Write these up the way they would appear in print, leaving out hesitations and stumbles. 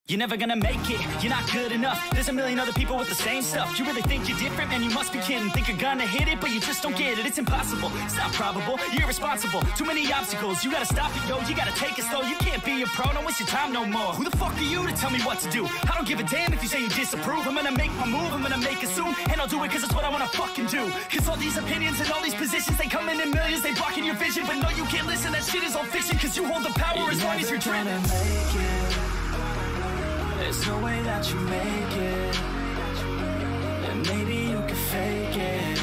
You're never gonna make it, you're not good enough. There's a million other people with the same stuff. You really think you're different, man, you must be kidding. Think you're gonna hit it, but you just don't get it. It's impossible, it's not probable, you're irresponsible. Too many obstacles, you gotta stop it, yo. You gotta take it slow, you can't be a pro. Don't waste your time no more. Who the fuck are you to tell me what to do? I don't give a damn if you say you disapprove. I'm gonna make my move, I'm gonna make it soon. And I'll do it cause it's what I wanna fucking do. Cause all these opinions and all these positions, they come in millions, they blocking your vision. But no, you can't listen, that shit is all fiction. Cause you hold the power as long as you're dreaming. There's no way that you make it, and maybe you can fake it,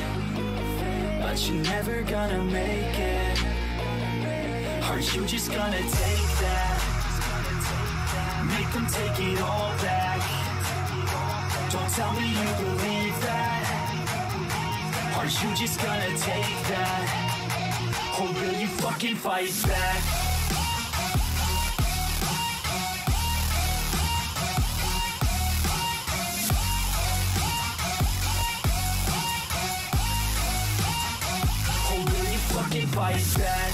but you're never gonna make it. Are you just gonna take that? Make them take it all back. Don't tell me you believe that. Are you just gonna take that? Or will you fucking fight back? Fight back.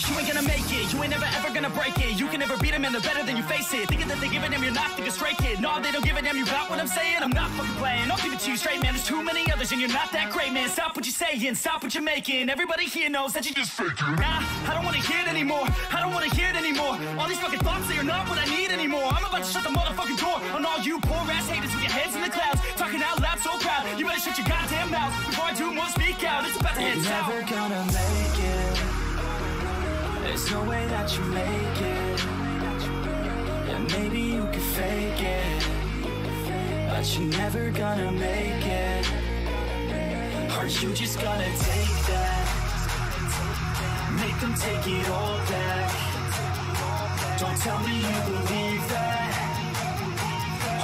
You ain't gonna make it, you ain't never ever gonna break it. You can never beat them and they're better than you face it. Thinking that they give a damn, you're not thinking straight, kid. No, they don't give a damn, you got what I'm saying? I'm not fucking playing, I'll keep it to you straight, man. There's too many others and you're not that great, man. Stop what you're saying, stop what you're making. Everybody here knows that you just faking. Nah, I don't wanna hear it anymore, I don't wanna hear it anymore. All these fucking thoughts, they are not what I need anymore. I'm about to shut the motherfucking door on all you poor ass haters with your heads in the clouds. Talking out loud so proud, you better shut your goddamn mouth before I do more speak out. It's about to head south. Never gonna make it. There's no way that you make it, and maybe you can fake it, but you're never gonna make it. Are you just gonna take that? Make them take it all back. Don't tell me you believe that.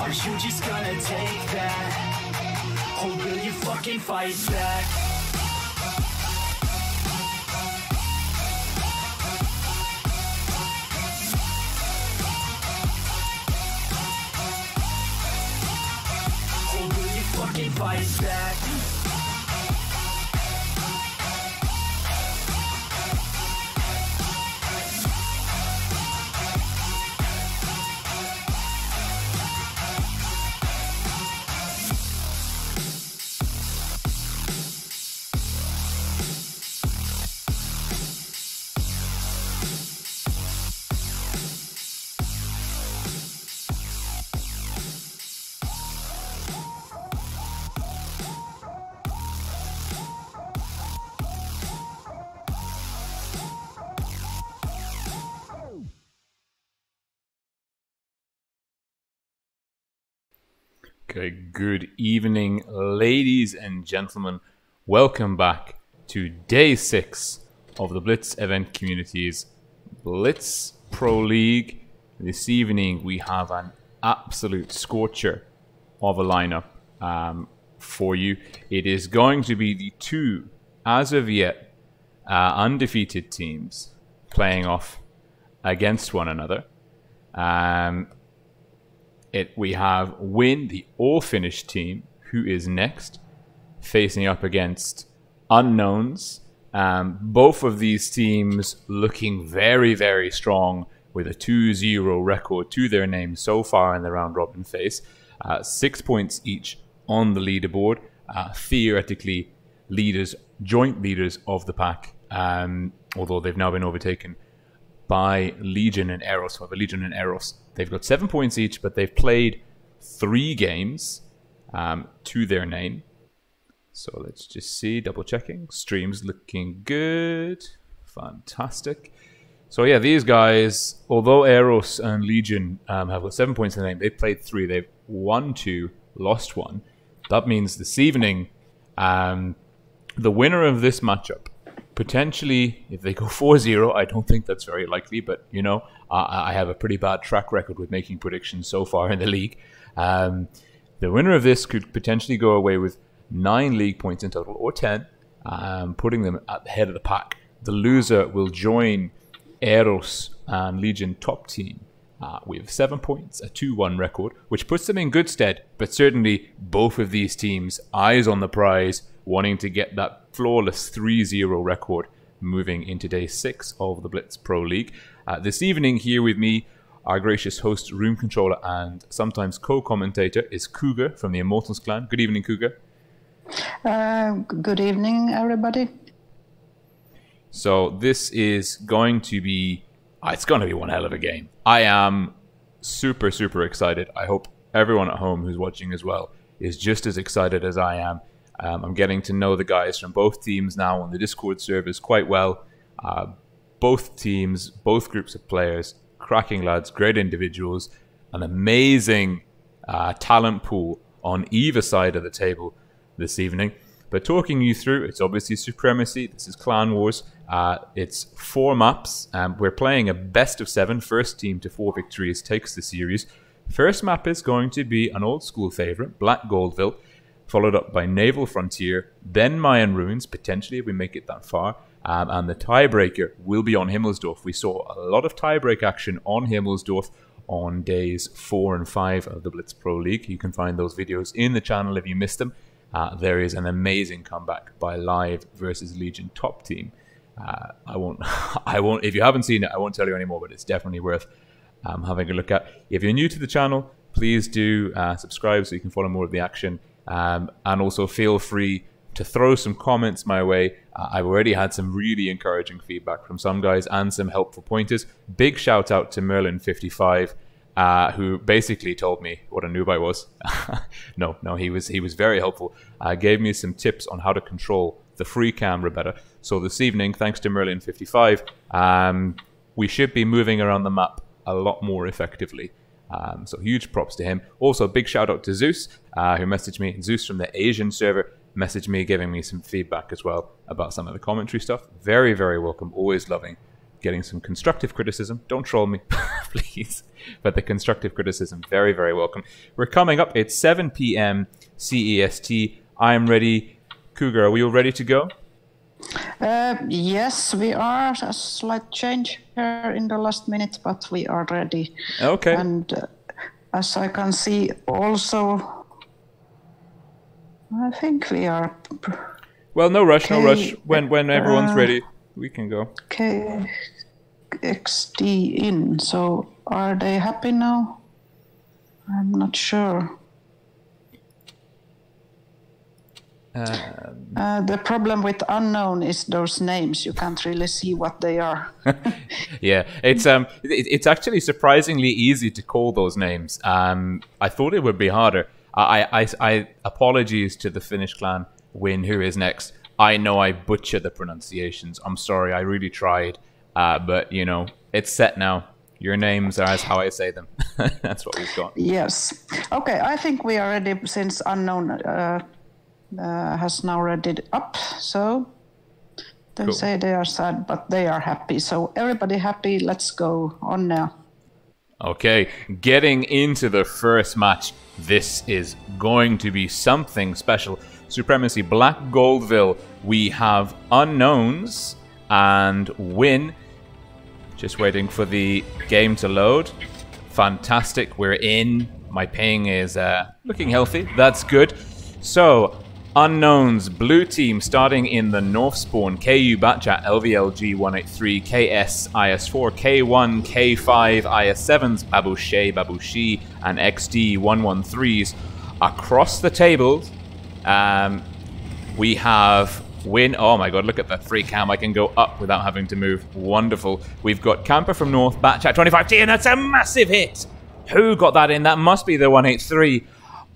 Are you just gonna take that? Or will you fucking fight back? Fight back. Okay, good evening, ladies and gentlemen. Welcome back to day 6 of the Blitz event community's Blitz Pro League. This evening we have an absolute scorcher of a lineup for you. It is going to be the two, as of yet, undefeated teams playing off against one another. We have Win, the all-finished team, who is next, facing up against Unknowns. Both of these teams looking very, very strong with a 2-0 record to their name so far in the round-robin phase. 6 points each on the leaderboard. Theoretically, joint leaders of the pack, although they've now been overtaken by Legion and Eros. However, Legion and Eros, they've got 7 points each, but they've played 3 games to their name. So let's just see, double checking. Stream's looking good. Fantastic. So yeah, these guys, although Eros and Legion have got 7 points in their name, they've played 3. They've won 2, lost 1. That means this evening, the winner of this matchup, potentially, if they go 4-0, I don't think that's very likely, but, you know, I have a pretty bad track record with making predictions so far in the league. The winner of this could potentially go away with 9 league points in total, or 10, putting them at the head of the pack. The loser will join Eros and Legion top team with 7 points, a 2-1 record, which puts them in good stead. But certainly both of these teams, eyes on the prize, wanting to get that flawless 3-0 record moving into day 6 of the Blitz Pro League. This evening here with me, our gracious host, room controller, and sometimes co-commentator is Cougar from the Immortals clan. Good evening, Cougar. Good evening, everybody. So this is going to be, it's going to be one hell of a game. I am super, super excited. I hope everyone at home who's watching as well is just as excited as I am. I'm getting to know the guys from both teams now on the Discord servers quite well. Both teams, both groups of players, cracking lads, great individuals, an amazing talent pool on either side of the table this evening. But talking you through, it's obviously Supremacy. This is Clan Wars. It's 4 maps. We're playing a best of 7. First team to 4 victories takes the series. First map is going to be an old school favorite, Black Goldville, followed up by Naval Frontier, then Mayan Ruins, potentially if we make it that far. And the tiebreaker will be on Himmelsdorf. We saw a lot of tiebreak action on Himmelsdorf on days 4 and 5 of the Blitz Pro League. You can find those videos in the channel if you missed them. There is an amazing comeback by Live versus Legion top team. I won't, if you haven't seen it, I won't tell you anymore, but it's definitely worth having a look at. If you're new to the channel, please do subscribe so you can follow more of the action. And also feel free to throw some comments my way. I've already had some really encouraging feedback from some guys and some helpful pointers. Big shout out to Merlin55, who basically told me what a noob I was. No, he was very helpful. Gave me some tips on how to control the free camera better. So this evening, thanks to Merlin55, we should be moving around the map a lot more effectively. So huge props to him. Also, big shout out to Zeus, who messaged me. Zeus from the Asian server messaged me, giving me some feedback as well about some of the commentary stuff. Very, very welcome. Always loving getting some constructive criticism. Don't troll me, please. But the constructive criticism, very, very welcome. We're coming up. It's 7 p.m. CEST. I'm ready. Cougar, are we all ready to go? Yes, we are. A slight change here in the last minute, but we are ready. Okay. And as I can see also, I think we are... Well, no rush, no rush. When everyone's ready, we can go. XD in. So are they happy now? I'm not sure. The problem with unknown is those names. You can't really see what they are. Yeah, it's actually surprisingly easy to call those names. I thought it would be harder. I apologies to the Finnish clan Win, who is next. I know I butcher the pronunciations. I'm sorry, I really tried. But, you know, it's set now. Your names are as how I say them. That's what we've got. Yes. Okay, I think we are ready since Unknown has now read it up. So they say they are sad, but they are happy. So everybody happy, let's go on now. Okay, getting into the first match. This is going to be something special. Supremacy, Black Goldville. We have Unknowns and Win. Just waiting for the game to load. Fantastic, we're in. My ping is looking healthy. That's good. So, Unknowns, blue team starting in the north spawn. KU Batchat, LVLG 183, KS IS4, K1, K5, IS7s, Babushi, and XD 113s. Across the table, we have Win. Oh my god, look at the free cam. I can go up without having to move. Wonderful. We've got Camper from North, Batchat 25T, and that's a massive hit. Who got that in? That must be the 183.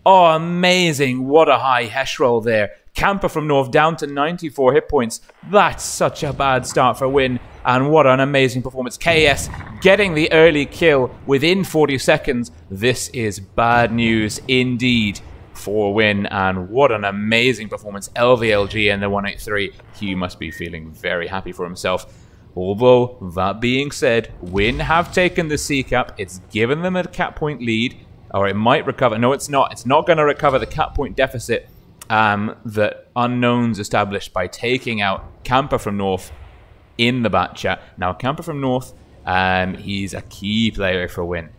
Oh, amazing. What a high Hesh roll there. Camper from North down to 94 hit points. That's such a bad start for Win. And what an amazing performance. KS getting the early kill within 40 seconds. This is bad news indeed for Win, and what an amazing performance. LVLG and the 183. He must be feeling very happy for himself. Although, that being said, Win have taken the C-cap. It's given them a cap point lead, or it might recover. No, it's not. It's not going to recover the cap point deficit that Unknowns established by taking out Camper from North in the Batchat. Now, Camper from North He's a key player for Win.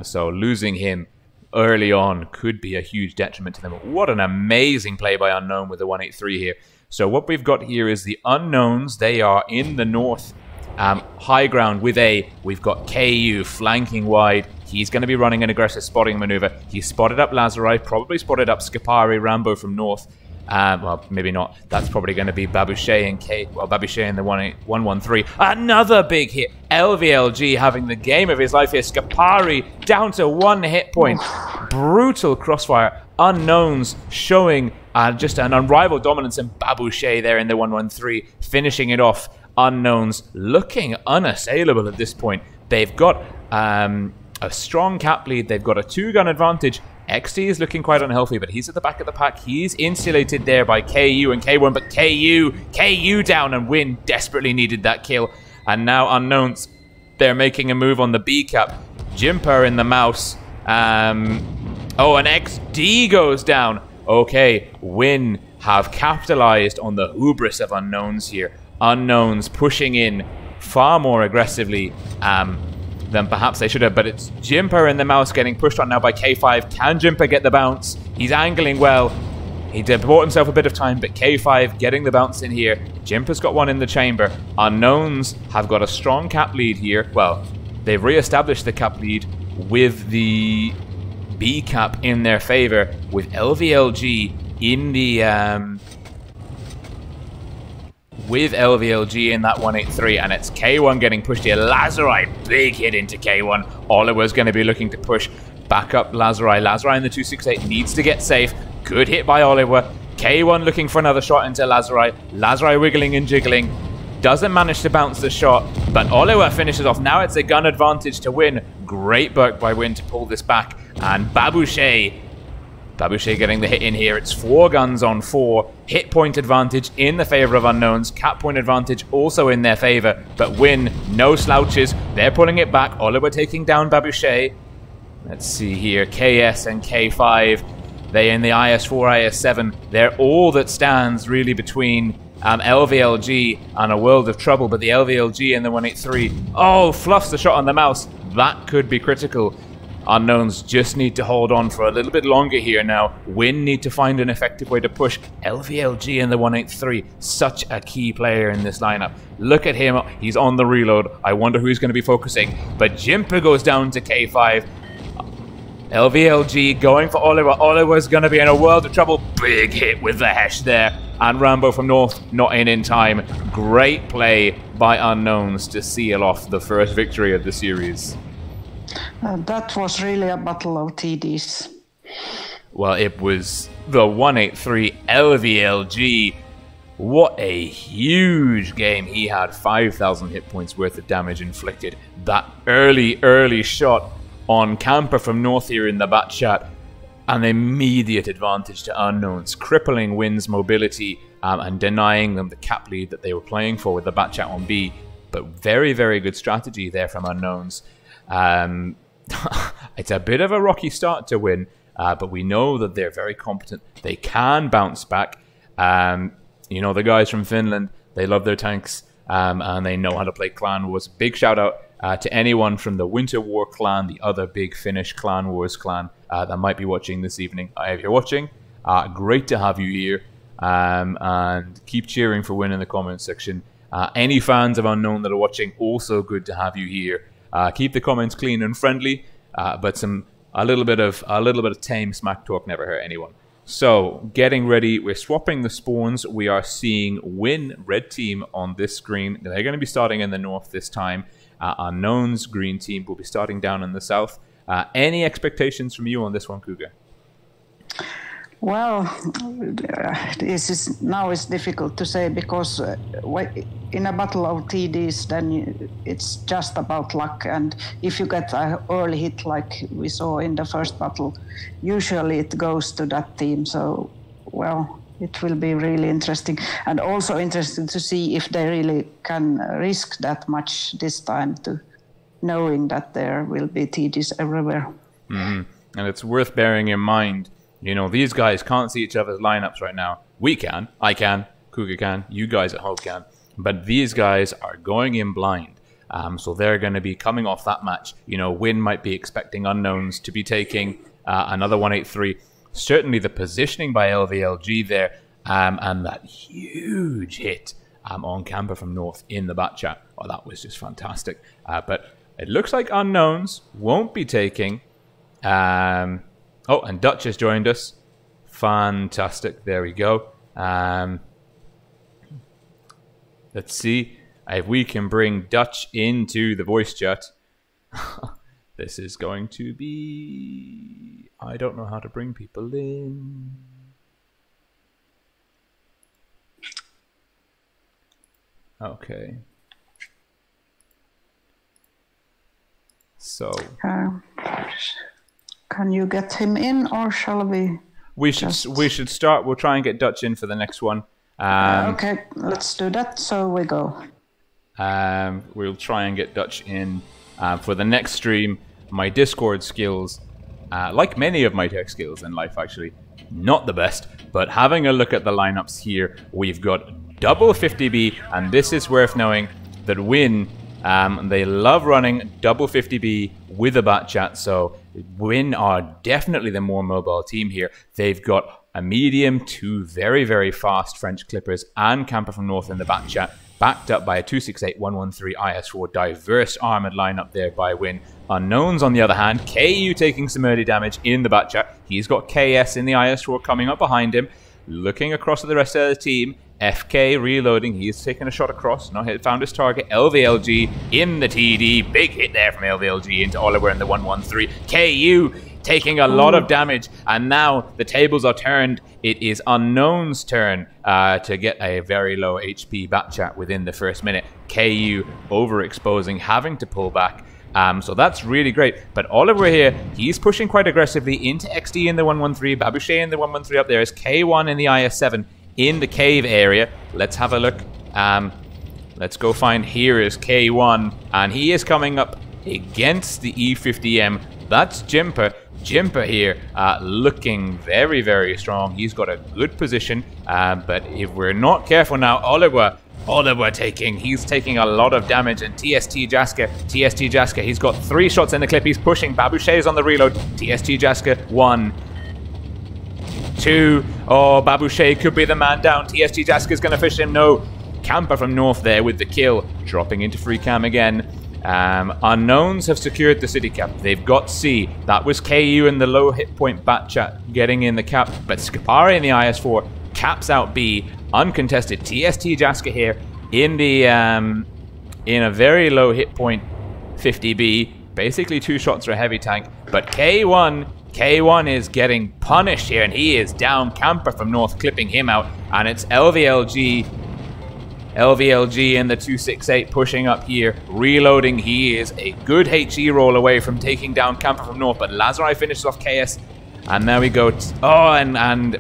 So losing him early on could be a huge detriment to them. What an amazing play by Unknown with the 183 here. So what we've got here is the Unknowns. They are in the north high ground with A. We've got KU flanking wide. He's going to be running an aggressive spotting maneuver. He spotted up Lazarai, probably spotted up Skipari, Rambo from north. Well, maybe not. That's probably going to be Babouche and Babouche in the 113. Another big hit. LVLG having the game of his life here. Skipari down to 1 hit point. Brutal crossfire. Unknowns showing just an unrivaled dominance, and Babouche there in the 113 finishing it off. Unknowns looking unassailable at this point. They've got a strong cap lead. They've got a 2-gun advantage. XT is looking quite unhealthy, but he's at the back of the pack. He's insulated there by KU and K1, but KU down, and Win desperately needed that kill. And now Unknowns, they're making a move on the B cap. Jimper in the mouse. Oh, and XD goes down. Okay, Win have capitalized on the hubris of Unknowns here. Unknowns pushing in far more aggressively than perhaps they should have, but it's Jimper in the mouse getting pushed on now by K5. Can Jimper get the bounce? He's angling well. He bought himself a bit of time, but K5 getting the bounce in here. Jimper's got one in the chamber. Unknowns have got a strong cap lead here. Well, they've re-established the cap lead with the B cap in their favor, with LVLG in the with LVLG in that 183, and it's K1 getting pushed here. Lazarai, big hit into K1. Oliver's going to be looking to push back up Lazarai. Lazarai in the 268 needs to get safe. Good hit by Oliver. K1 looking for another shot into Lazarai. Lazarai wiggling and jiggling. Doesn't manage to bounce the shot, but Oliver finishes off. Now it's a gun advantage to Win. Great work by Win to pull this back. And Babouche getting the hit in here. It's 4 guns on 4. Hit point advantage in the favor of Unknowns. Cap point advantage also in their favor. But Win, no slouches. They're pulling it back. Oliver taking down Babouche. Let's see here. KS and K5. They in the IS4, IS7. They're all that stands really between LVLG and a world of trouble. But the LVLG in the 183. Oh, fluffs the shot on the mouse. That could be critical. Unknowns just need to hold on for a little bit longer here now. Win need to find an effective way to push. LVLG in the 183, such a key player in this lineup. Look at him, he's on the reload. I wonder who he's going to be focusing. But Jimper goes down to K5. LVLG going for Oliver. Oliver's going to be in a world of trouble. Big hit with the Hesh there. And Rambo from North not in time. Great play by Unknowns to seal off the first victory of the series. That was really a battle of TDs. Well, it was the 183 LVLG. What a huge game he had. 5,000 hit points worth of damage inflicted. That early shot on Camper from North here in the bat chat. An immediate advantage to Unknowns, crippling Win's mobility and denying them the cap lead that they were playing for with the bat chat on B. But very, very good strategy there from Unknowns. It's a bit of a rocky start to Win, but we know that they're very competent. They can bounce back. You know, the guys from Finland, they love their tanks, and they know how to play Clan Wars. Big shout out to anyone from the Winter War clan, the other big Finnish Clan Wars clan that might be watching this evening. If you're watching, great to have you here, and keep cheering for Win in the comments section. Any fans of Unknown that are watching, also good to have you here. Keep the comments clean and friendly, but a little bit of tame smack talk never hurt anyone. So, getting ready, we're swapping the spawns. We are seeing Win red team on this screen. They're going to be starting in the north this time. Unknown's green team will be starting down in the south. Any expectations from you on this one, Cougar? Well, now it's difficult to say, because in a battle of TDs, then it's just about luck. And if you get an early hit like we saw in the first battle, usually it goes to that team. So, well, it will be really interesting. And also interesting to see if they really can risk that much this time, to knowing that there will be TDs everywhere. Mm-hmm. And it's worth bearing in mind, you know, these guys can't see each other's lineups right now. We can. I can. Cougar can. You guys at home can. But these guys are going in blind. So they're going to be coming off that match. You know, Win might be expecting Unknowns to be taking another 183. Certainly the positioning by LVLG there, and that huge hit on Camper from North in the back chat. Oh, that was just fantastic. But it looks like Unknowns won't be taking. Oh, and Dutch has joined us. Fantastic. There we go. Let's see if we can bring Dutch into the voice chat. This is going to be... I don't know how to bring people in. Okay. So... can you get him in, or shall we... We should start. We'll try and get Dutch in for the next one. Okay, let's do that. So we go. We'll try and get Dutch in for the next stream. My Discord skills, like many of my tech skills in life, actually, not the best. But having a look at the lineups here, we've got double 50B, and this is worth knowing that Win, they love running double 50B with a bat chat. So Win are definitely the more mobile team here. They've got a medium to very, very fast French Clippers and Camper from North in the back chat, backed up by a 268, 113 IS4 diverse armored lineup there by Win. Unknowns, on the other hand, KU taking some early damage in the back chat. He's got KS in the IS4 coming up behind him. Looking across at the rest of the team, FK reloading. He's taken a shot across, not hit, found his target. LVLG in the TD. Big hit there from LVLG into Oliver in the 113. KU taking a lot of damage, and now the tables are turned. It is Unknown's turn to get a very low HP back chat within the first minute. KU overexposing, having to pull back. So that's really great. But Oliver here, he's pushing quite aggressively into XD in the 113, Babouche in the 113 up there. Is K1 in the IS7 in the cave area. Let's have a look. Let's go find, here is K1, and he is coming up against the E50M. That's Jimper. Jimper here looking very, very strong. He's got a good position, but if we're not careful now, Oliver he's taking a lot of damage, and TST Jaska, he's got 3 shots in the clip. He's pushing. Babouche's on the reload. TST Jaska, 1, 2. Oh, Babouche could be the man down. TST Jaska's going to fish him. No. Camper from North there with the kill. Dropping into free cam again. Unknowns have secured the city cap. They've got C. That was KU in the low hit point bat chat getting in the cap. But Skipari in the IS4 caps out B. Uncontested. TST Jaska here in the in a very low hit point 50B. Basically 2 shots for a heavy tank. But K1 is getting punished here, and he is down. Camper from North clipping him out, and it's LVLG in the 268 pushing up here, reloading. He is a good HE roll away from taking down Camper from North, but Lazarai finishes off KS, and there we go. Oh, and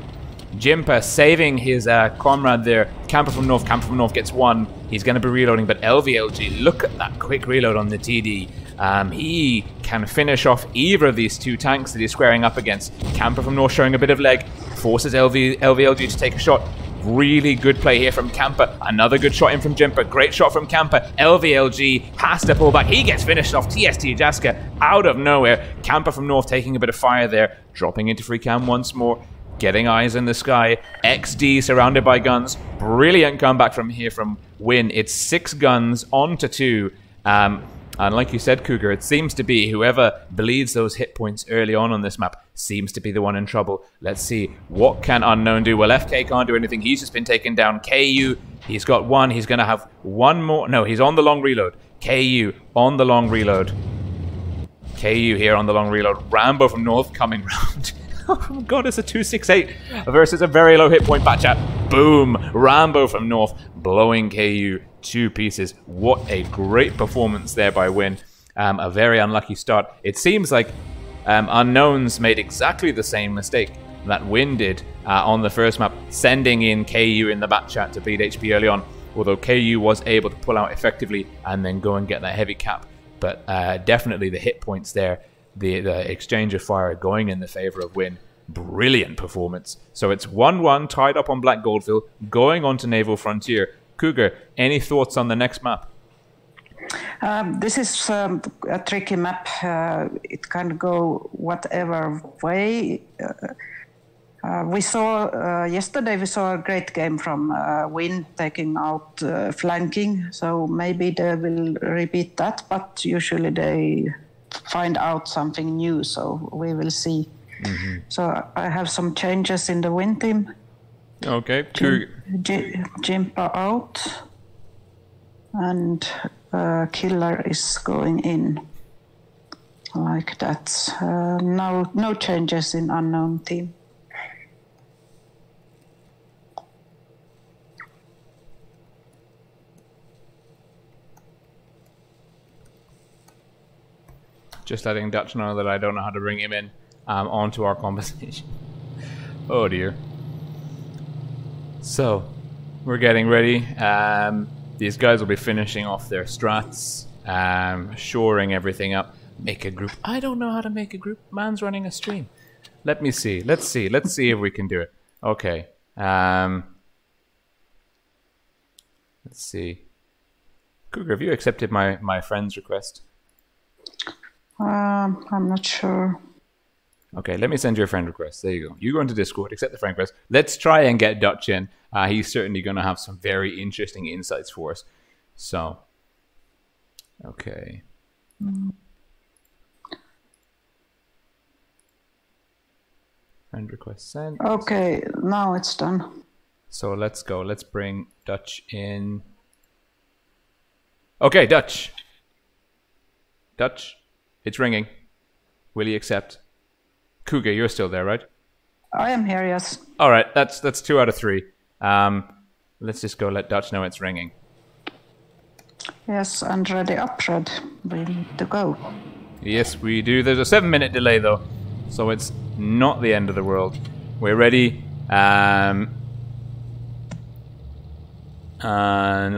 Jimper saving his comrade there. Camper from North gets 1. He's going to be reloading, but LVLG, look at that quick reload on the TD. He can finish off either of these 2 tanks that he's squaring up against. Camper from North showing a bit of leg, forces LVLG to take a shot. Really good play here from Camper. Another good shot in from Jimper. Great shot from Camper. LVLG has to pull back. He gets finished off. TST Jaska out of nowhere. Camper from North taking a bit of fire there. Dropping into free cam once more. Getting eyes in the sky. XD surrounded by guns. Brilliant comeback from here from Win. It's 6 guns onto 2. And like you said, Cougar, it seems to be whoever bleeds those hit points early on this map seems to be the one in trouble. Let's see, what can Unknown do? Well, FK can't do anything. He's just been taken down. KU, he's got 1. He's going to have 1 more. No, he's on the long reload. KU on the long reload. KU here on the long reload. Rambo from North coming round. Oh my god, it's a 268 versus a very low hit point back chat. Boom! Rambo from North blowing KU 2 pieces. What a great performance there by Win. A very unlucky start. It seems like Unknowns made exactly the same mistake that Win did on the first map, sending in KU in the back chat to bleed HP early on, although KU was able to pull out effectively and then go and get that heavy cap. But definitely the hit points there, the exchange of fire going in the favor of Win. Brilliant performance. So it's 1-1 tied up on Black Goldville, going on to Naval Frontier. Cougar, any thoughts on the next map? This is a tricky map. It can go whatever way. We saw yesterday. We saw a great game from Win taking out flanking. So maybe they will repeat that. But usually they find out something new. So we will see. Mm-hmm. So I have some changes in the Win team. Okay. Jimpa out, and Killer is going in. Like that. No changes in unknown team. Just letting Dutch know that I don't know how to bring him in onto our conversation. Oh dear. So, we're getting ready. These guys will be finishing off their strats, shoring everything up. Make a group. I don't know how to make a group. Man's running a stream. Let me see. Let's see if we can do it. Okay. Let's see. Cougar, have you accepted my friend's request? I'm not sure. Okay, let me send you a friend request. There you go. You go into Discord, accept the friend request. Let's try and get Dutch in. He's certainly going to have some very interesting insights for us. So, okay. Friend request sent. Okay, now it's done. So let's go. Let's bring Dutch in. Okay, Dutch. Dutch, it's ringing. Will you accept? Cougar, you're still there, right? I am here, yes. All right, that's 2 out of 3. Let's just go let Dutch know it's ringing. Yes, and ready up, Red. We need to go. Yes, we do. There's a 7-minute delay, though, so it's not the end of the world. We're ready. And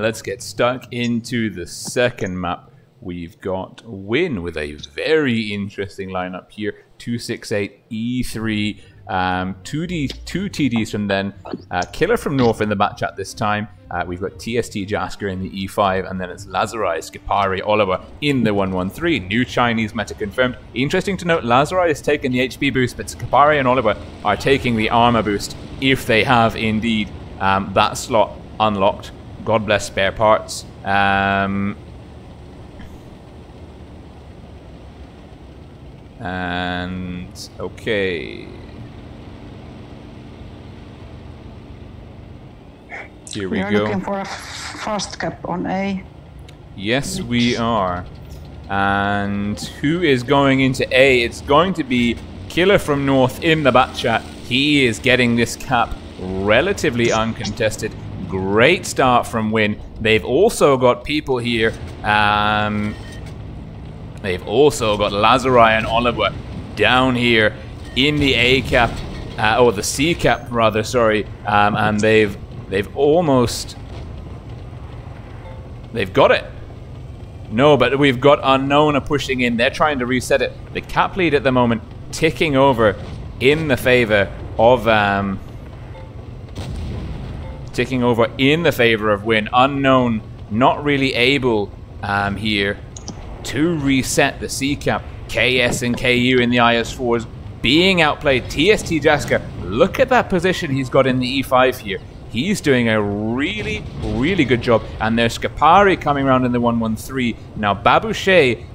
let's get stuck into the second map. We've got Win with a very interesting lineup here. 268 E3, 2 TDs from then, Killer from North in the back chat this time. We've got TST Jasker in the E5, and then it's Lazarai, Skipari, Oliver in the 113. New Chinese meta confirmed. Interesting to note, Lazarai is taking the HP boost, but Skipari and Oliver are taking the armor boost if they have indeed that slot unlocked. God bless spare parts. And okay, here we go. We're looking for a fast cap on A. Yes, we are. And who is going into A? It's going to be Killer from North in the back chat. He is getting this cap relatively uncontested. Great start from Win. They've also got people here. They've also got Lazarai and Oliver down here in the A cap, or the C cap rather, sorry. And they've got it. No, but we've got Unknown pushing in. They're trying to reset it. The cap lead at the moment ticking over in the favor of Win. Unknown not really able here to reset the C cap. KS and KU in the IS4s being outplayed. TST Jasker, look at that position he's got in the E5 here. He's doing a really, really good job. And there's Skipari coming around in the 113. Now Babouche,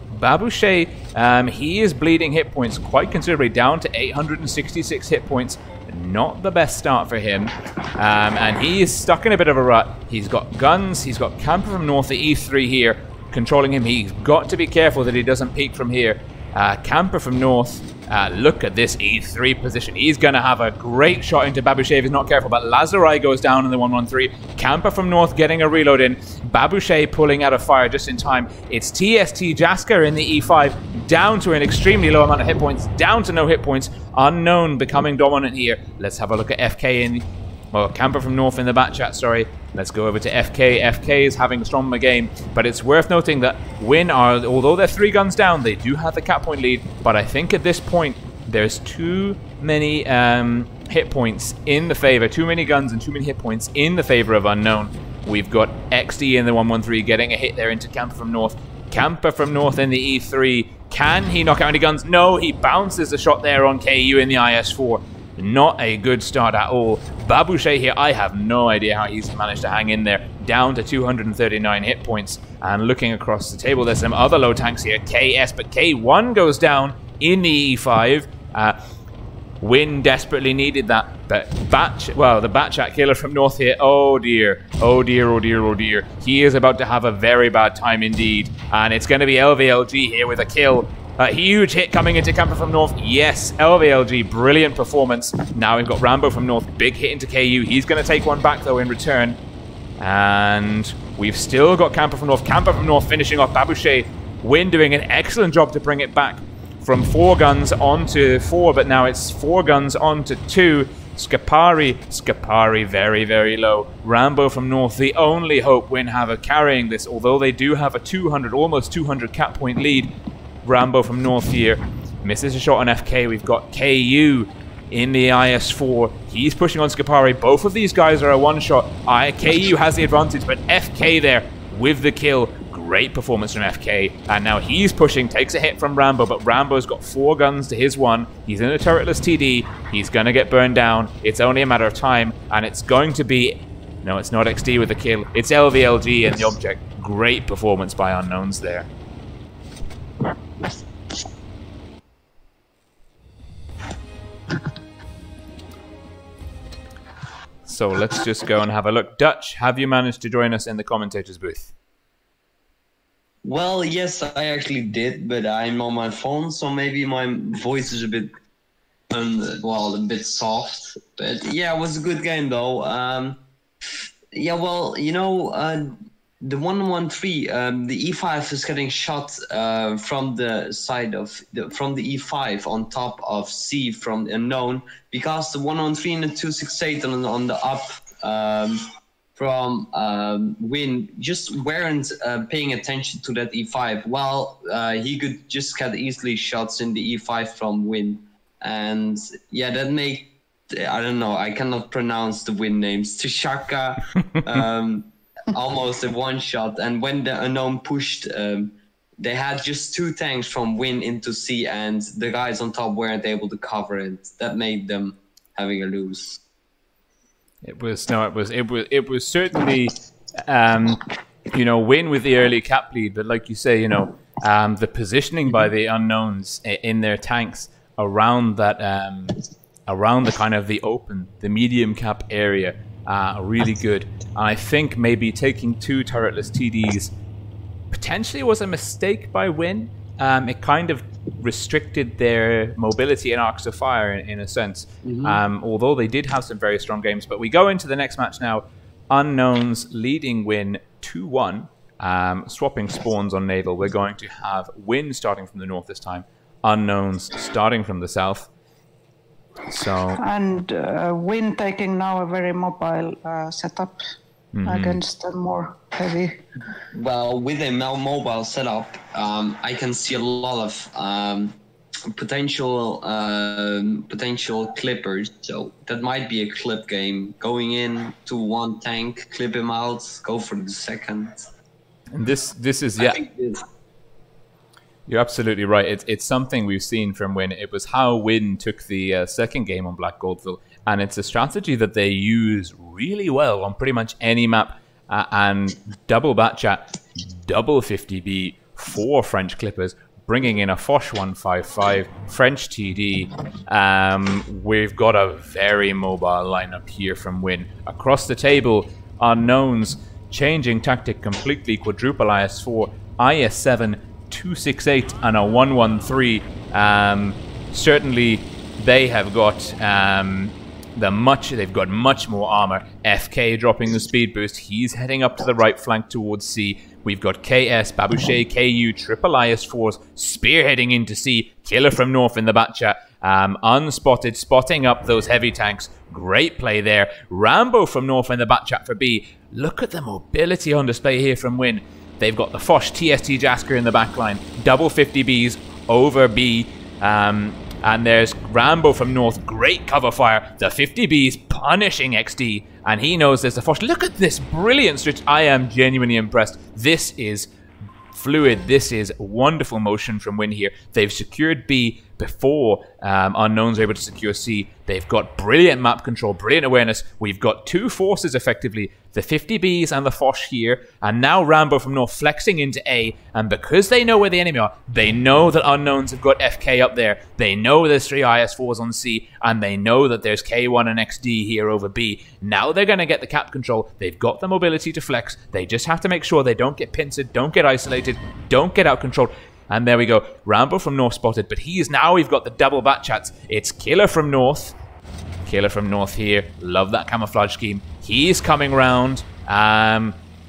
he is bleeding hit points quite considerably, down to 866 hit points. Not the best start for him. And he is stuck in a bit of a rut. He's got guns, he's got Camper from North, the E3 here, controlling him. He's got to be careful that he doesn't peek from here. Camper from North, look at this E3 position. He's going to have a great shot into Babouche if he's not careful, but Lazarai goes down in the 113. Camper from North getting a reload in. Babouche pulling out of fire just in time. It's TST Jasker in the E5, down to an extremely low amount of hit points, down to no hit points. Unknown becoming dominant here. Let's have a look at FK in... Well, Camper from North in the back chat, sorry. Let's go over to FK. FK is having a stronger game, but it's worth noting that Win are, although they're 3 guns down, they do have the cap point lead, but I think at this point, there's too many hit points in the favor, too many guns and too many hit points in the favor of Unknown. We've got XD in the 113 getting a hit there into Camper from North. Camper from North in the E3. Can he knock out any guns? No, he bounces the shot there on KU in the IS-4. Not a good start at all. Babouche here, I have no idea how he's managed to hang in there. Down to 239 hit points. And looking across the table, there's some other low tanks here. KS, but K1 goes down in the E5. Win desperately needed that. But the Batchat killer from North here, oh dear. Oh dear, oh dear, oh dear. He is about to have a very bad time indeed. And it's going to be LVLG here with a kill. A huge hit coming into Camper from North. Yes, LVLG, brilliant performance. Now we've got Rambo from North, big hit into KU. He's going to take one back though in return. And we've still got Camper from North. Camper from North finishing off Babouche. Win doing an excellent job to bring it back from 4 guns onto 4, but now it's 4 guns onto 2. Scapari very, very low. Rambo from North, the only hope Win have of carrying this, although they do have a 200, almost 200 cap point lead. Rambo from North here misses a shot on FK. We've got KU in the IS-4. He's pushing on Scapari. Both of these guys are a one-shot. KU has the advantage, but FK there with the kill. Great performance from FK. And now he's pushing, takes a hit from Rambo, but Rambo's got 4 guns to his 1. He's in a turretless TD. He's going to get burned down. It's only a matter of time, and it's going to be... No, it's not XD with the kill. It's LVLG and the object. Great performance by Unknowns there. So let's just go and have a look. Dutch, have you managed to join us in the commentators booth? Well, yes, I actually did, but I'm on my phone, so maybe my voice is a bit, a bit soft. But yeah, it was a good game though. Yeah, well, you know, the 113, the E5 is getting shot from the side of from the E5 on top of C from the unknown, because the 113 and the 268 on the up from Win just weren't paying attention to that E5. Well, he could just get easily shots in the E5 from Win, and yeah, that made, I don't know, I cannot pronounce the Win names. Tshaka. Almost a one-shot, and when the unknown pushed, they had just 2 tanks from Win into C, and the guys on top weren't able to cover it. That made them having a lose. It was certainly you know, Win with the early cap lead, but like you say, you know, the positioning by the Unknowns in their tanks around that around the kind of the open, the medium cap area. Really good. I think maybe taking 2 turretless TDs potentially was a mistake by Win. It kind of restricted their mobility and arcs of fire in a sense. Although they did have some very strong games. But we go into the next match now. Unknowns leading Win 2-1. Swapping spawns on Naval. We're going to have Win starting from the north this time. Unknowns starting from the south. So and Win taking now a very mobile setup against a more heavy. Well, with a mobile setup, I can see a lot of potential clippers. So that might be a clip game. Going in to 1 tank, clip him out, go for the second. And this is You're absolutely right. It's something we've seen from Win. It was how Win took the second game on Black Goldville, and it's a strategy that they use really well on pretty much any map. And double Batchat, double 50B, 4 French Clippers, bringing in a Foch 155, French TD. We've got a very mobile lineup here from Win. Across the table, Unknowns changing tactic completely, quadruple IS-4, IS-7, 268 and a 113. Certainly they have got they've got much more armor. FK dropping the speed boost. He's heading up to the right flank towards C. We've got KS, Babouche, KU, triple IS-4s spearheading into C. Killer from north in the Batchat. Unspotted, spotting up those heavy tanks. Great play there. Rambo from north in the Batchat for B. Look at the mobility on display here from Win. They've got the Foch TST Jasker in the backline. Double 50Bs over B. And there's Rambo from north. Great cover fire. The 50Bs punishing XD. And he knows there's the Foch. Look at this brilliant switch. I am genuinely impressed. This is fluid. This is wonderful motion from Win here. They've secured B before Unknowns are able to secure C. They've got brilliant map control, brilliant awareness. We've got two forces effectively, the 50Bs and the Foch here, and now Rambo from North flexing into A, and because they know where the enemy are, they know that Unknowns have got FK up there, they know there's 3 IS4s on C, and they know that there's K1 and XD here over B. Now they're going to get the cap control, they've got the mobility to flex, they just have to make sure they don't get pincered, don't get isolated, don't get out controlled. And there we go. Rambo from North spotted, but we've got the double bat chats. It's Killer from North. Killer from North here. Love that camouflage scheme. He's coming round.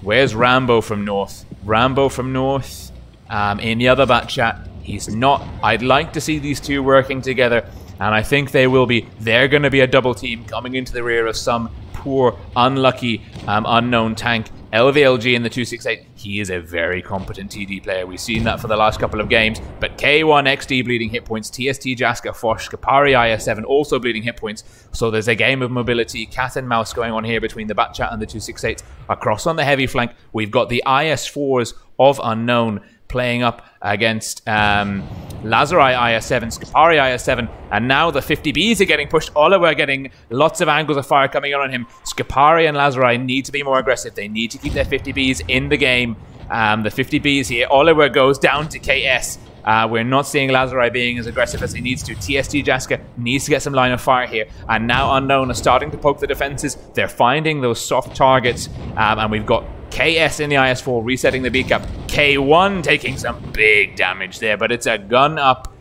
Where's Rambo from North? Rambo from North. In the other bat chat. He's not. I'd like to see these two working together. And I think they will be. They're going to be a double team coming into the rear of some poor, unlucky, unknown tank. LVLG in the 268, he is a very competent TD player. We've seen that for the last couple of games. But K1, XD bleeding hit points, TST, Jaska, Foch, Skapari, IS7 also bleeding hit points. So there's a game of mobility, cat and mouse going on here between the Batchat and the 268. Across on the heavy flank, we've got the IS4s of Unknown playing up against Lazari IS7, Skapari IS7, and now the 50Bs are getting pushed. Oliver getting lots of angles of fire coming on him. Skapari and Lazari need to be more aggressive. They need to keep their 50Bs in the game. The 50Bs here. Oliver goes down to KS. We're not seeing Lazari being as aggressive as he needs to. TST Jaska needs to get some line of fire here. And now Unknown are starting to poke the defenses. They're finding those soft targets. And we've got KS in the IS4 resetting the B cap. K1 taking some big damage there, but it's a gun up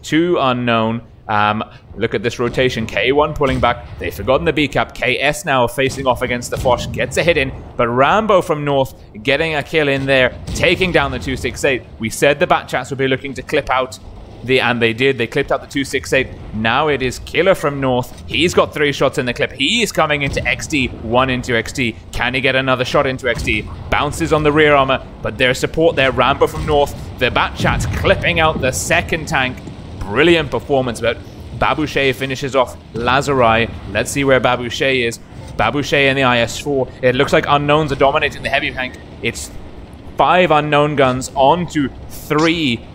to Unknown. Look at this rotation. K1 pulling back. They've forgotten the B cap. KS now facing off against the Foch. Gets a hit in, but Rambo from North getting a kill in there, taking down the 268. We said the Batchats would be looking to clip out and they did. They clipped out the 268. Now it is Killer from North. He's got 3 shots in the clip. He is coming into XD. 1 into XD. Can he get another shot into XD? Bounces on the rear armor, but there's support there. Rambo from North. The Batchat's clipping out the second tank. Brilliant performance, but Babouche finishes off Lazari. Let's see where Babouche is. Babouche in the IS4. It looks like Unknowns are dominating the heavy tank. It's 5 Unknown guns onto 3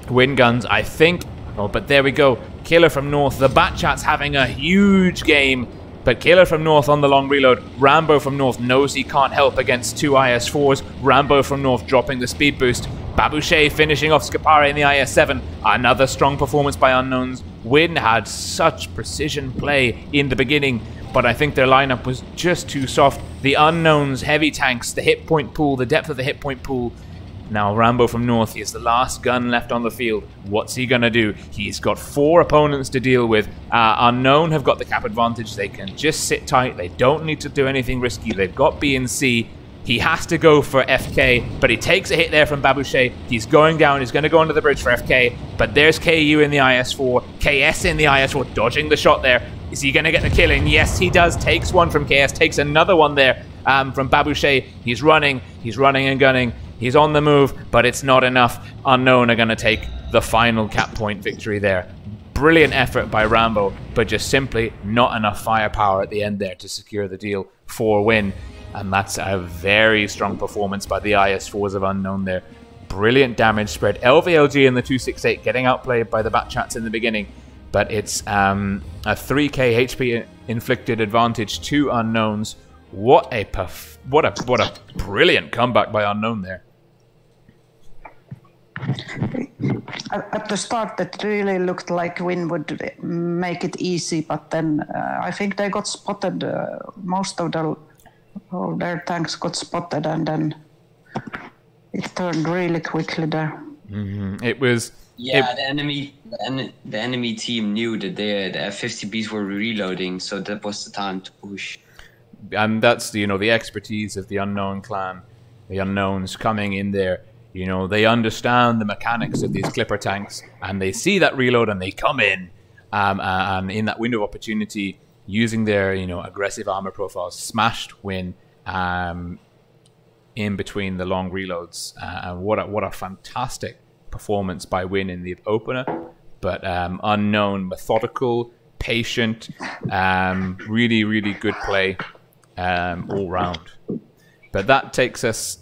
Win guns, I think. Oh, but there we go. Killer from North. The Batchat's having a huge game. But Killer from North on the long reload. Rambo from North knows he can't help against 2 IS4s. Rambo from North dropping the speed boost. Babouche finishing off Skapari in the IS7. Another strong performance by Unknowns. Win had such precision play in the beginning, but I think their lineup was just too soft. The Unknowns, heavy tanks, the hit point pool, the depth of the hit point pool. Now Rambo from North, he is the last gun left on the field. What's he going to do? He's got 4 opponents to deal with. Unknown have got the cap advantage. They can just sit tight. They don't need to do anything risky. They've got B and C. He has to go for FK, but he takes a hit there from Babouche. He's going down. He's going to go under the bridge for FK, but there's KU in the IS4. KS in the IS4, dodging the shot there. Is he going to get the kill in? Yes, he does. Takes one from KS. Takes another one there from Babouche. He's running and gunning. He's on the move, but it's not enough. Unknown are going to take the final cap point victory there. Brilliant effort by Rambo, but just simply not enough firepower at the end there to secure the deal for Win. And that's a very strong performance by the IS4s of Unknown there. Brilliant damage spread. LVLG in the 268 getting outplayed by the Batchats in the beginning, but it's a 3k HP inflicted advantage to Unknowns. What a brilliant comeback by Unknown there. At the start, it really looked like Win would make it easy, but then I think they got spotted. Most of their tanks got spotted, and then it turned really quickly there. It was. Yeah, the enemy team knew that the 50Bs were reloading, so that was the time to push. And that's the expertise of the Unknown clan, the Unknowns coming in there. They understand the mechanics of these clipper tanks, and they see that reload and they come in, and in that window of opportunity, using their aggressive armor profiles, smashed Win in between the long reloads. And what a fantastic performance by Win in the opener. But Unknown, methodical, patient, really, really good play all round. But that takes us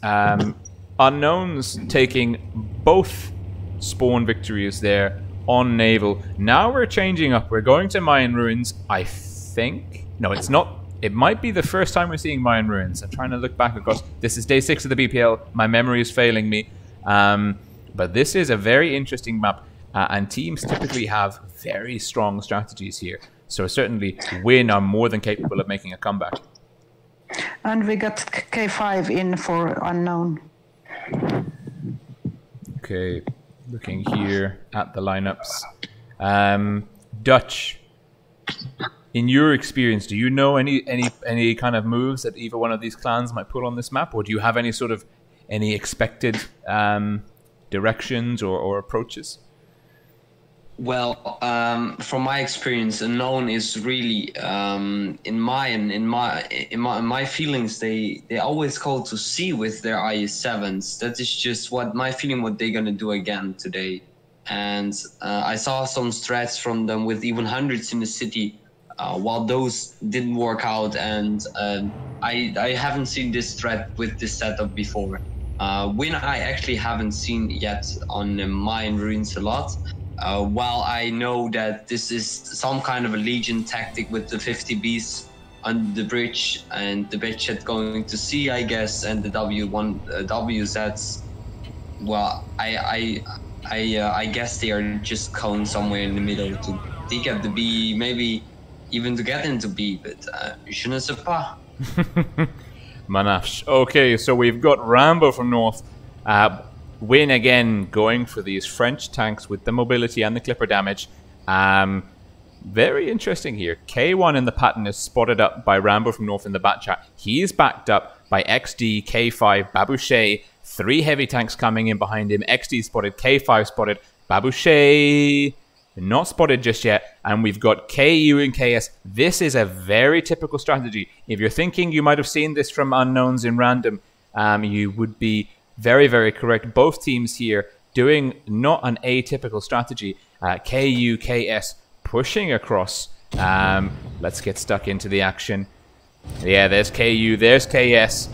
Unknowns taking both spawn victories there on Naval. Now we're changing up. We're going to Mayan Ruins, I think. No, it's not. It might be the first time we're seeing Mayan Ruins. I'm trying to look back across. This is day 6 of the BPL. My memory is failing me. But this is a very interesting map. And teams typically have very strong strategies here. So certainly WIN are more than capable of making a comeback. And we got K5 in for unknown. Okay, looking here at the lineups. Dutch, in your experience, do you know any kind of moves that either one of these clans might put on this map, or do you have any expected directions or approaches? Well, from my experience, unknown is really in my feelings. They always call to C with their IS7s. That is just what my feeling. What they're gonna do again today. And I saw some strats from them with even hundreds in the city. While those didn't work out, and I haven't seen this threat with this setup before. WIN I actually haven't seen yet on Mayan Ruins a lot. While I know that this is some kind of a Legion tactic with the 50 Bs on the bridge and the beachhead going to C, I guess, and the W1 WZs. Well, I guess they are just going somewhere in the middle to dig at the B, maybe even to get into B, but je ne sais pas. Manafsh. Okay, so we've got Rambo from North. WIN again going for these French tanks with the mobility and the clipper damage. Very interesting here. K1 in the pattern is spotted up by Rambo from North in the bat chat. He is backed up by XD, K5, Babouche. 3 heavy tanks coming in behind him. XD spotted, K5 spotted, Babouche not spotted just yet. And we've got KU and KS. This is a very typical strategy. If you're thinking you might have seen this from unknowns in random, you would be very, very correct. Both teams here doing not an atypical strategy. KU, KS pushing across. Let's get stuck into the action. Yeah, there's KU, there's KS.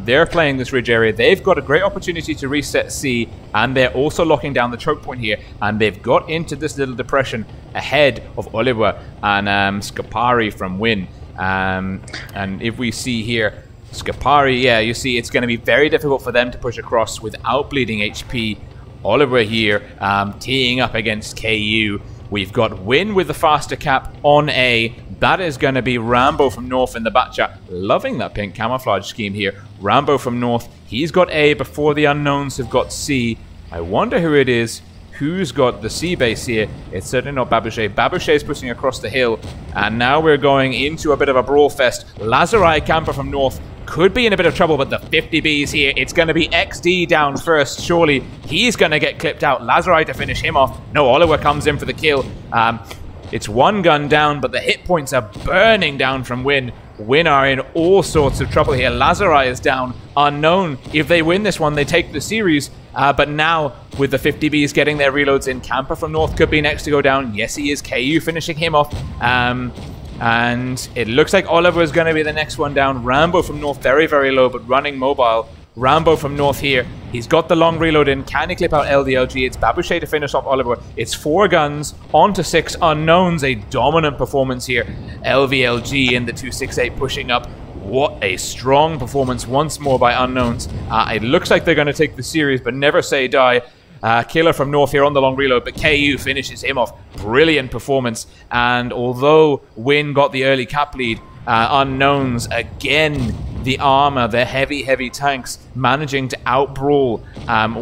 They're playing this ridge area. They've got a great opportunity to reset C, and they're also locking down the choke point here. And they've got into this little depression ahead of Oliver and Scapari from WIN. And if we see here, Scapari, yeah, you see it's going to be very difficult for them to push across without bleeding HP. Oliver here teeing up against KU. We've got WIN with the faster cap on A. That is going to be Rambo from North in the bat chat. Loving that pink camouflage scheme here. Rambo from North, he's got A before the unknowns have got C. I wonder who it is. Who's got the C base here? It's certainly not Babouche. Babouche is pushing across the hill. And now we're going into a bit of a brawl fest. Lazarai camper from North could be in a bit of trouble, but the 50 Bs here, it's going to be XD down first. Surely he's going to get clipped out. Lazarai to finish him off. No, Oliver comes in for the kill. It's one gun down, but the hit points are burning down from WIN. WIN are in all sorts of trouble here. Lazarai is down. Unknown. If they win this one, they take the series. But now, with the 50 Bs getting their reloads in, Camper from North could be next to go down. Yes, he is. KU finishing him off. And it looks like Oliver is going to be the next one down. Rambo from North, very, very low, but running mobile. Rambo from North here. He's got the long reload in. Can he clip out LDLG? It's Babouche to finish off Oliver. It's 4 guns onto 6 unknowns. A dominant performance here. LVLG in the 268 pushing up. What a strong performance once more by unknowns. It looks like they're going to take the series, but never say die. Killer from North here on the long reload, but KU finishes him off. Brilliant performance. And although WIN got the early cap lead, unknowns again, the armor, the heavy tanks managing to outbrawl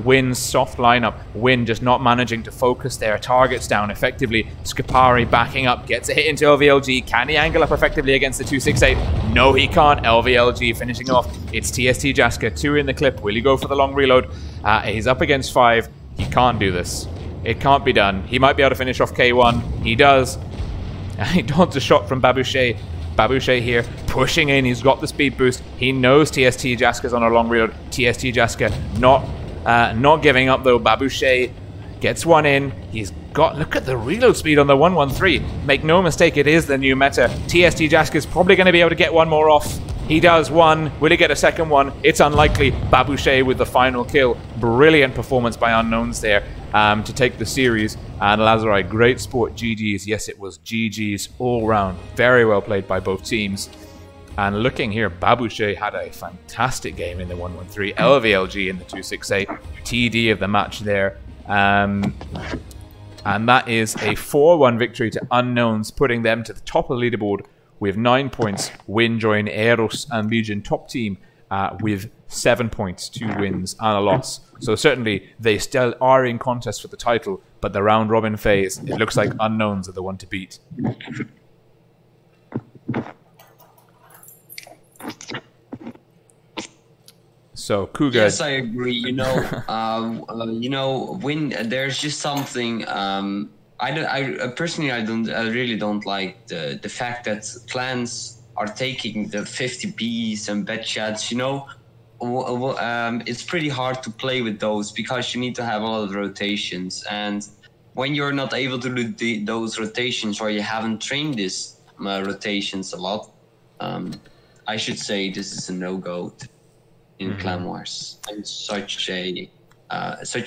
WIN's soft lineup. WIN just not managing to focus their targets down effectively. Scapari backing up, gets a hit into LVLG. Can he angle up effectively against the 268? No, he can't. LVLG finishing off. It's TST Jaska, 2 in the clip. Will he go for the long reload? He's up against 5. He can't do this. It can't be done. He might be able to finish off K1. He does. He dodged a shot from Babouche. Babouche here pushing in. He's got the speed boost. He knows TST Jaska's on a long reload. TST Jaska not giving up though. Babouche gets one in. He's got, look at the reload speed on the 113. Make no mistake, it is the new meta. TST Jaska's probably going to be able to get one more off. He does one. Will he get a second one? It's unlikely. Babouche with the final kill. Brilliant performance by Unknowns there to take the series. And Lazari, great sport. GG's. Yes, it was GG's all round. Very well played by both teams. And looking here, Babouche had a fantastic game in the 113. LVLG in the 268. TD of the match there. And that is a 4-1 victory to Unknowns, putting them to the top of the leaderboard with 9 points. Win join Eros and Legion top team with 7 points, 2 wins and a loss. So certainly they still are in contest for the title, but the round robin phase, it looks like Unknowns are the one to beat. So Cougar. Yes, I agree. You know, when there's just something. I personally, I really don't like the fact that clans are taking the 50 Bs and bet chats. You know, it's pretty hard to play with those because you need to have a lot of rotations, and when you're not able to do those rotations or you haven't trained these rotations a lot, I should say this is a no-go in Clan Wars and such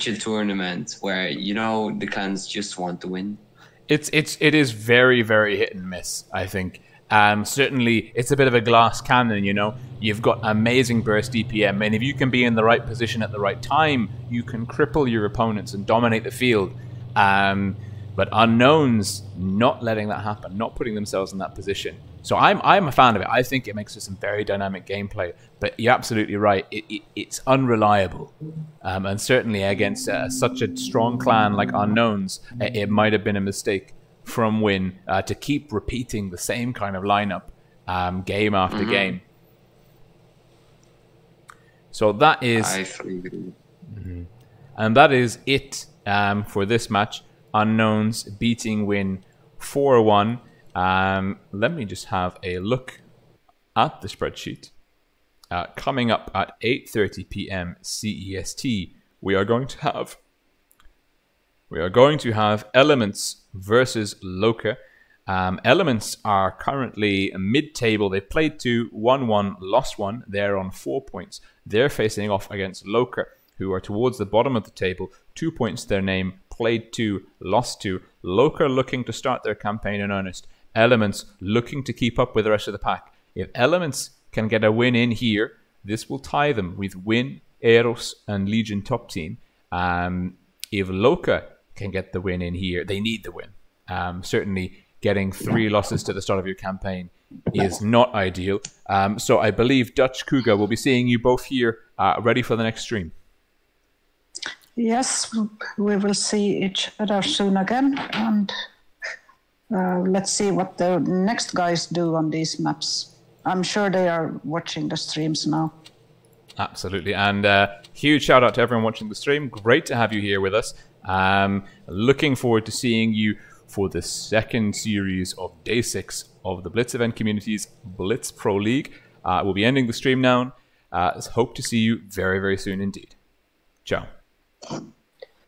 a tournament where, you know, the clans just want to win. It is very, very hit and miss, I think. Certainly it's a bit of a glass cannon, you know. You've got amazing burst DPM, and if you can be in the right position at the right time, you can cripple your opponents and dominate the field. But Unknowns not letting that happen, not putting themselves in that position. So I'm a fan of it. I think it makes for some very dynamic gameplay. But you're absolutely right. It's unreliable. And certainly against such a strong clan like Unknowns, it might have been a mistake from Win to keep repeating the same kind of lineup game after game. So that is... I fully agree. And that is it for this match. Unknowns beating Win 4-1. Let me just have a look at the spreadsheet. Coming up at 8:30 p.m. CEST, we are going to have Elements versus Loka. Elements are currently mid-table. They've played 2, won 1, lost 1. They're on 4 points. They're facing off against Loka, who are towards the bottom of the table. 2 points to their name, played 2, lost 2. Loka looking to start their campaign in earnest. Elements looking to keep up with the rest of the pack. If Elements can get a win in here, this will tie them with Win, Eros, and Legion top team. If Loka can get the win in here, they need the win. Certainly getting 3 losses to the start of your campaign is not ideal. So I believe Dutch Cougar will be seeing you both here ready for the next stream. Yes, we will see each other soon again, and let's see what the next guys do on these maps. I'm sure they are watching the streams now. Absolutely, and huge shout out to everyone watching the stream. Great to have you here with us. Looking forward to seeing you for the second series of Day 6 of the Blitz event community's Blitz Pro League. We'll be ending the stream now. Hope to see you very, very soon indeed. Ciao.